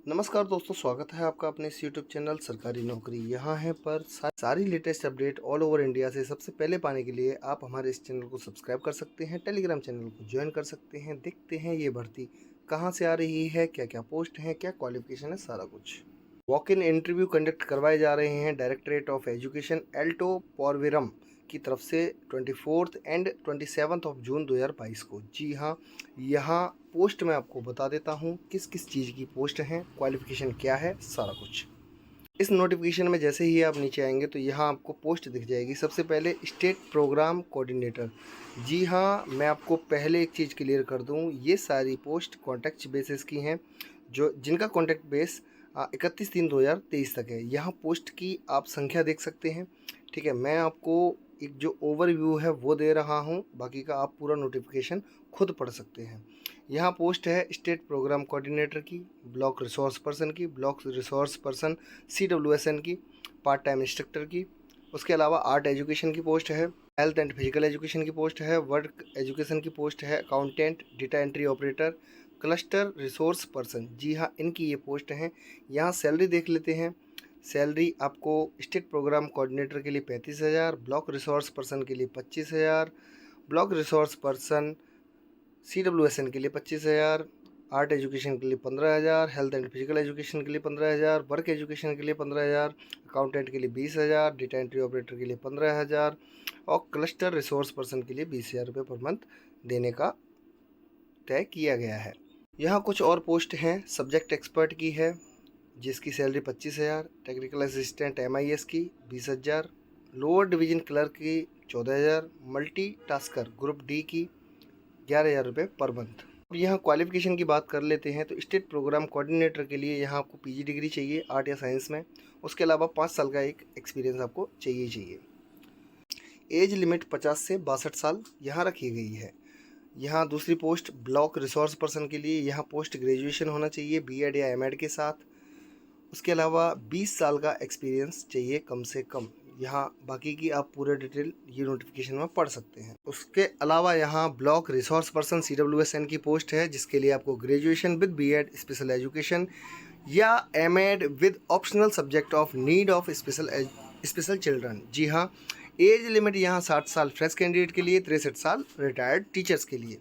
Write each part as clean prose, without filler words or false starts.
नमस्कार दोस्तों, स्वागत है आपका अपने इस यूट्यूब चैनल सरकारी नौकरी। यहाँ है पर सारी latest update all over India से सबसे पहले पाने के लिए आप हमारे इस चैनल को सब्सक्राइब कर सकते हैं, टेलीग्राम चैनल को ज्वाइन कर सकते हैं। देखते हैं ये भर्ती कहाँ से आ रही है, क्या क्या पोस्ट हैं, क्या क्वालिफिकेशन है, सारा कुछ। वॉक इन इंटरव्यू कंडक्ट करवाए जा रहे हैं डायरेक्टरेट ऑफ एजुकेशन एल्टो पोरविरम की तरफ से 24 एंड 27 ऑफ जून 2022 को। जी हाँ, यहाँ पोस्ट मैं आपको बता देता हूँ किस किस चीज़ की पोस्ट हैं, क्वालिफिकेशन क्या है, सारा कुछ। इस नोटिफिकेशन में जैसे ही आप नीचे आएंगे तो यहाँ आपको पोस्ट दिख जाएगी। सबसे पहले स्टेट प्रोग्राम कोऑर्डिनेटर। जी हाँ, मैं आपको पहले एक चीज़ क्लियर कर दूँ, ये सारी पोस्ट कॉन्टैक्ट बेसिस की हैं, जो जिनका कॉन्टैक्ट बेस 31/3/2023 तक है। यहाँ पोस्ट की आप संख्या देख सकते हैं। ठीक है, मैं आपको एक जो ओवरव्यू है वो दे रहा हूँ, बाकी का आप पूरा नोटिफिकेशन खुद पढ़ सकते हैं। यहाँ पोस्ट है स्टेट प्रोग्राम कोऑर्डिनेटर की, ब्लॉक रिसोर्स पर्सन की, ब्लॉक रिसोर्स पर्सन CWSN की, पार्ट टाइम इंस्ट्रक्टर की। उसके अलावा आर्ट एजुकेशन की पोस्ट है, हेल्थ एंड फिजिकल एजुकेशन की पोस्ट है, वर्क एजुकेशन की पोस्ट है, accountant, data entry operator, cluster resource person. जी हाँ, इनकी ये पोस्ट हैं। यहाँ सैलरी देख लेते हैं। सैलरी आपको स्टेट प्रोग्राम कोऑर्डिनेटर के लिए 35,000, ब्लॉक रिसोर्स पर्सन के लिए 25,000, ब्लॉक रिसोर्स पर्सन CWSN के लिए 25,000, आर्ट एजुकेशन के लिए 15,000, हेल्थ एंड फिजिकल एजुकेशन के लिए 15,000, वर्क एजुकेशन के लिए 15,000, अकाउंटेंट के लिए 20,000, डेटा एंट्री ऑपरेटर के लिए 15,000 और क्लस्टर रिसोर्स पर्सन के लिए 20,000 रुपये पर मंथ देने का तय किया गया है। यहाँ कुछ और पोस्ट हैं। सब्जेक्ट एक्सपर्ट की है, जिसकी सैलरी 25,000, टेक्निकल असिस्टेंट MIS की 20,000, लोअर डिवीजन क्लर्क की 14,000, मल्टी टास्कर ग्रुप D की 11,000 रुपये पर मंथ। अब यहाँ क्वालिफिकेशन की बात कर लेते हैं तो स्टेट प्रोग्राम कोऑर्डिनेटर के लिए यहाँ आपको PG डिग्री चाहिए आर्ट या साइंस में। उसके अलावा 5 साल का एक एक्सपीरियंस आपको चाहिए। एज लिमिट 50 से 62 साल यहाँ रखी गई है। यहाँ दूसरी पोस्ट ब्लॉक रिसोर्स पर्सन के लिए, यहाँ पोस्ट ग्रेजुएशन होना चाहिए B.Ed या M.Ed के साथ। उसके अलावा 20 साल का एक्सपीरियंस चाहिए कम से कम। यहाँ बाकी की आप पूरे डिटेल ये नोटिफिकेशन में पढ़ सकते हैं। उसके अलावा यहाँ ब्लॉक रिसोर्स पर्सन CWSN की पोस्ट है, जिसके लिए आपको graduation with B.Ed special education या M.Ed with optional subject of need of special children. जी हाँ, एज लिमिट यहाँ 60 साल फ्रेश कैंडिडेट के लिए, 63 साल रिटायर्ड टीचर्स के लिए।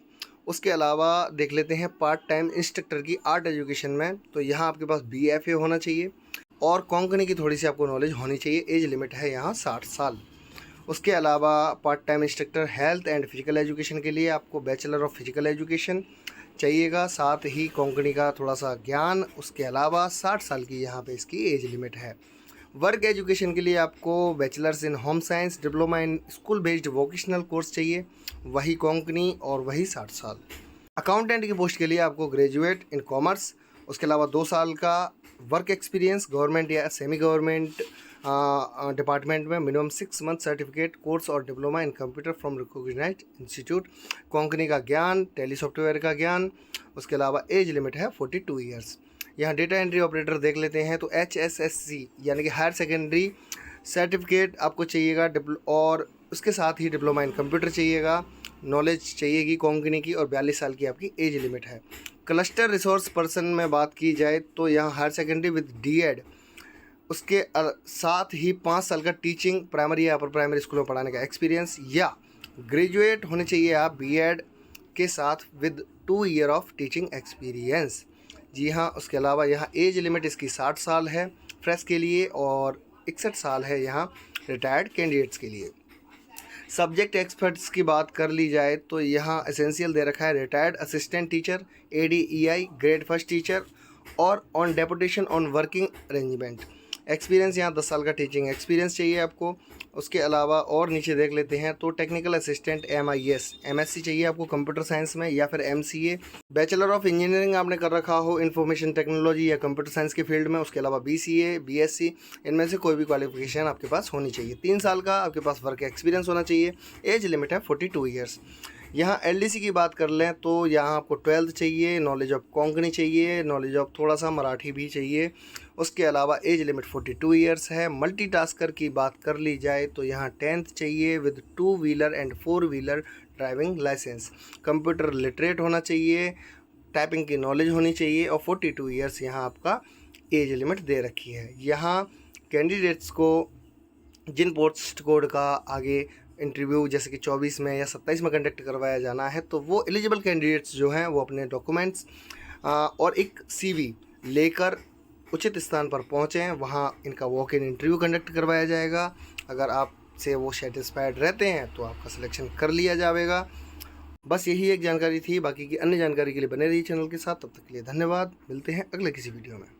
उसके अलावा देख लेते हैं पार्ट टाइम इंस्ट्रक्टर की आर्ट एजुकेशन में, तो यहाँ आपके पास BFA होना चाहिए और कोंकणी की थोड़ी सी आपको नॉलेज होनी चाहिए। एज लिमिट है यहाँ 60 साल। उसके अलावा part time instructor health and physical education के लिए आपको बैचलर ऑफ फिजिकल एजुकेशन चाहिएगा, साथ ही कोंकणी का थोड़ा सा ज्ञान। उसके अलावा 60 साल की यहाँ पे इसकी एज लिमिट है। वर्क एजुकेशन के लिए आपको bachelors in home science, diploma in school based vocational course चाहिए, वही कोंकणी और वही 60 साल। अकाउंटेंट की पोस्ट के लिए आपको ग्रेजुएट इन कॉमर्स, उसके अलावा 2 साल का वर्क एक्सपीरियंस गवर्नमेंट या सेमी गवर्नमेंट डिपार्टमेंट में, मिनिमम 6 मंथ सर्टिफिकेट कोर्स और diploma in computer from recognised institute, Konkani का ज्ञान, टेली सॉफ्टवेयर का ज्ञान। उसके अलावा एज लिमिट है 42 ईयर्स। यहाँ डेटा एंट्री ऑपरेटर देख लेते हैं तो HSSC यानी कि हायर सेकेंडरी सर्टिफिकेट आपको चाहिएगा और उसके साथ ही डिप्लोमा इन कंप्यूटर चाहिएगा, नॉलेज चाहिएगी कोंकणी की और 42 साल की आपकी एज लिमिट है। क्लस्टर रिसोर्स पर्सन में बात की जाए तो यहाँ हायर सेकेंडरी विद D.Ed, उसके साथ ही 5 साल का टीचिंग प्राइमरी या अपर प्राइमरी स्कूल में पढ़ाने का एक्सपीरियंस, या ग्रेजुएट होने चाहिए आप B.Ed के साथ with 2 year of teaching experience. जी हाँ, उसके अलावा यहाँ एज लिमिट इसकी 60 साल है फ्रेश के लिए और 61 साल है यहाँ रिटायर्ड कैंडिडेट्स के लिए। सब्जेक्ट एक्सपर्ट्स की बात कर ली जाए तो यहाँ एसेंशियल दे रखा है retired assistant teacher, ADEI grade first teacher और on deputation on working arrangement. Experience यहाँ 10 साल का टीचिंग एक्सपीरियंस चाहिए आपको। उसके अलावा और नीचे देख लेते हैं तो टेक्निकल असिस्टेंट MIS MSc चाहिए आपको कंप्यूटर साइंस में या फिर MCA। बैचलर ऑफ इंजीनियरिंग आपने कर रखा हो इंफॉर्मेशन टेक्नोलॉजी या कंप्यूटर साइंस के फील्ड में। उसके अलावा BCA BSc, इनमें से कोई भी क्वालिफिकेशन आपके पास होनी चाहिए। 3 साल का आपके पास वर्क एक्सपीरियंस होना चाहिए। एज लिमिट है 42 ईयर्स। यहाँ LDC की बात कर लें तो यहाँ आपको 12th चाहिए, नॉलेज ऑफ कोंकणी चाहिए, नॉलेज ऑफ थोड़ा सा मराठी भी चाहिए। उसके अलावा एज लिमिट 42 ईयर्स है। मल्टीटास्कर की बात कर ली जाए तो यहाँ 10th चाहिए with 2 wheeler and 4 wheeler driving licence. Computer literate होना चाहिए, टाइपिंग की नॉलेज होनी चाहिए और 42 ईयर्स यहाँ आपका एज लिमिट दे रखी है। यहाँ कैंडिडेट्स को जिन पोस्ट कोड का आगे इंटरव्यू जैसे कि 24 में या 27 में कंडक्ट करवाया जाना है, तो वो एलिजिबल कैंडिडेट्स जो हैं वो अपने डॉक्यूमेंट्स और एक CV लेकर उचित स्थान पर पहुँचें। वहाँ इनका वॉक इन इंटरव्यू कंडक्ट करवाया जाएगा। अगर आपसे वो सेटिस्फाइड रहते हैं तो आपका सिलेक्शन कर लिया जाएगा। बस यही एक जानकारी थी, बाकी की अन्य जानकारी के लिए बने रहिए चैनल के साथ। तब तक के लिए धन्यवाद। मिलते हैं अगले किसी वीडियो में।